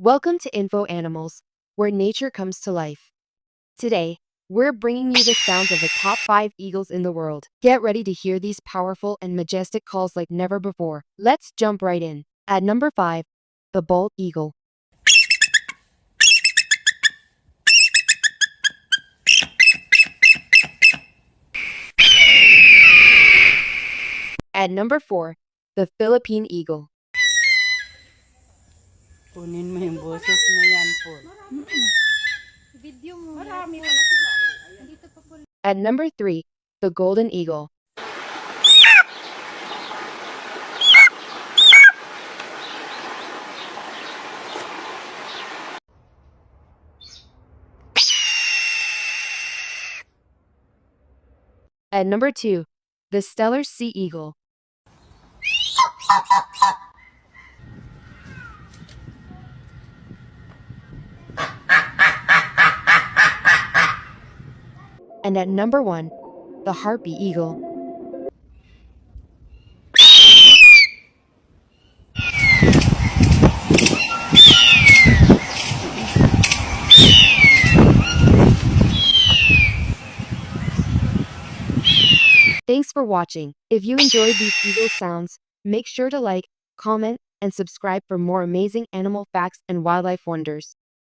Welcome to Info Animals, where nature comes to life. Today, we're bringing you the sounds of the top 5 eagles in the world. Get ready to hear these powerful and majestic calls like never before. Let's jump right in. At number 5, the bald eagle. At number 4, the Philippine eagle. Kunin mo yung boses na yan po. Video mo. Marami pala sila. Dito pa po. At number 3, the golden eagle. At number 2, the stellar sea eagle. And at number 1, the Harpy Eagle. Thanks for watching. If you enjoyed these eagle sounds, make sure to like, comment, and subscribe for more amazing animal facts and wildlife wonders.